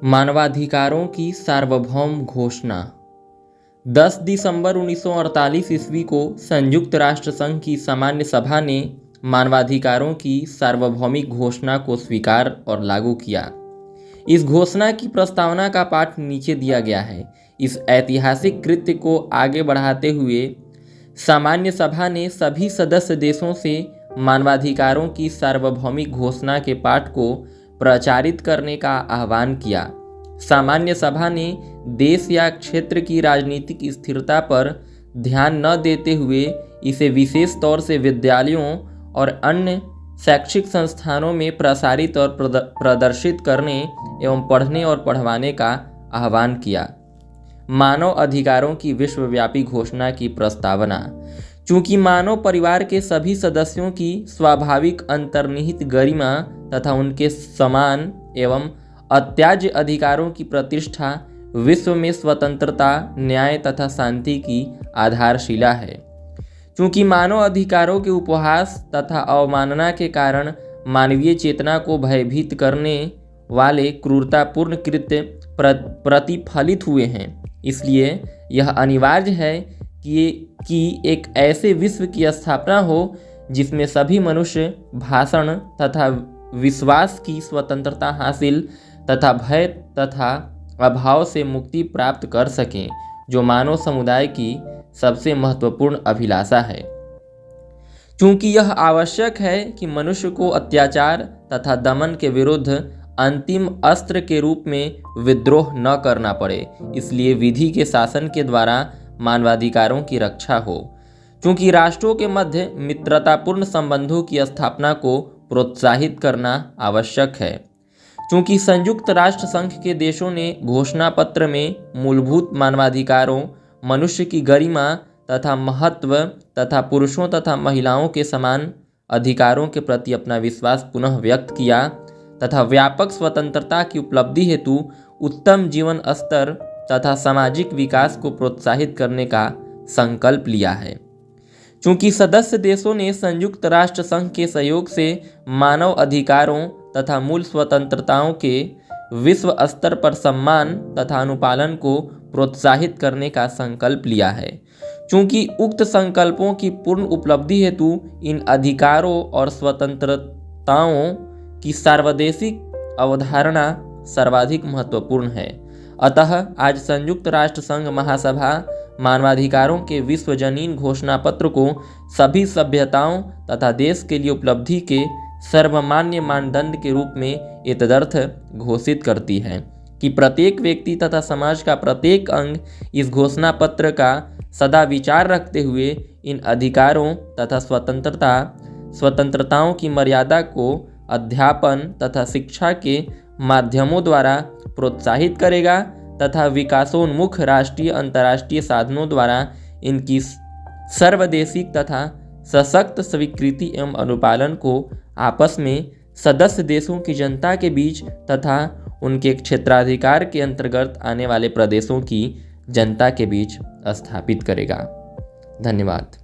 मानवाधिकारों की सार्वभौम घोषणा। 10 दिसंबर 1948 ईस्वी को संयुक्त राष्ट्र संघ की सामान्य सभा ने मानवाधिकारों की सार्वभौमिक घोषणा को स्वीकार और लागू किया। इस घोषणा की प्रस्तावना का पाठ नीचे दिया गया है। इस ऐतिहासिक कृत्य को आगे बढ़ाते हुए सामान्य सभा ने सभी सदस्य देशों से मानवाधिकारों की सार्वभौमिक घोषणा के पाठ को प्रचारित करने का आह्वान किया। सामान्य सभा ने देश या क्षेत्र की राजनीतिक स्थिरता पर ध्यान न देते हुए इसे विशेष तौर से विद्यालयों और अन्य शैक्षिक संस्थानों में प्रसारित और प्रदर्शित करने एवं पढ़ने और पढ़वाने का आह्वान किया। मानव अधिकारों की विश्वव्यापी घोषणा की प्रस्तावना। चूंकि मानव परिवार के सभी सदस्यों की स्वाभाविक अंतर्निहित गरिमा तथा उनके समान एवं अत्याज्य अधिकारों की प्रतिष्ठा विश्व में स्वतंत्रता, न्याय तथा शांति की आधारशिला है। चूंकि मानव अधिकारों के उपहास तथा अवमानना के कारण मानवीय चेतना को भयभीत करने वाले क्रूरतापूर्ण कृत्य प्रतिफलित हुए हैं, इसलिए यह अनिवार्य है कि एक ऐसे विश्व की स्थापना हो जिसमें सभी मनुष्य भाषण तथा विश्वास की स्वतंत्रता हासिल तथा भय तथा अभाव से मुक्ति प्राप्त कर सकें, जो मानव समुदाय की सबसे महत्वपूर्ण अभिलाषा है। चूंकि यह आवश्यक है कि मनुष्य को अत्याचार तथा दमन के विरुद्ध अंतिम अस्त्र के रूप में विद्रोह न करना पड़े, इसलिए विधि के शासन के द्वारा मानवाधिकारों की रक्षा हो। चूंकि राष्ट्रों के मध्य मित्रतापूर्ण संबंधों की स्थापना को प्रोत्साहित करना आवश्यक है। चूंकि संयुक्त राष्ट्र संघ के देशों ने घोषणा पत्र में मूलभूत मानवाधिकारों, मनुष्य की गरिमा तथा महत्व तथा पुरुषों तथा महिलाओं के समान अधिकारों के प्रति अपना विश्वास पुनः व्यक्त किया तथा व्यापक स्वतंत्रता की उपलब्धि हेतु उत्तम जीवन स्तर तथा सामाजिक विकास को प्रोत्साहित करने का संकल्प लिया है। चूंकि सदस्य देशों ने संयुक्त राष्ट्र संघ के सहयोग से मानव अधिकारों तथा मूल स्वतंत्रताओं के विश्व स्तर पर सम्मान तथा अनुपालन को प्रोत्साहित करने का संकल्प लिया है। चूंकि उक्त संकल्पों की पूर्ण उपलब्धि हेतु इन अधिकारों और स्वतंत्रताओं की सार्वदेशिक अवधारणा सर्वाधिक महत्वपूर्ण है, अतः आज संयुक्त राष्ट्र संघ महासभा मानवाधिकारों के विश्वजनीन घोषणा पत्र को सभी सभ्यताओं तथा देश के लिए उपलब्धि के सर्वमान्य मानदंड के रूप में इतदर्थ घोषित करती है कि प्रत्येक व्यक्ति तथा समाज का प्रत्येक अंग इस घोषणा पत्र का सदा विचार रखते हुए इन अधिकारों तथा स्वतंत्रताओं की मर्यादा को अध्यापन तथा शिक्षा के माध्यमों द्वारा प्रोत्साहित करेगा तथा विकासोन्मुख राष्ट्रीय अंतर्राष्ट्रीय साधनों द्वारा इनकी सर्वदेशिक तथा सशक्त स्वीकृति एवं अनुपालन को आपस में सदस्य देशों की जनता के बीच तथा उनके क्षेत्राधिकार के अंतर्गत आने वाले प्रदेशों की जनता के बीच स्थापित करेगा। धन्यवाद।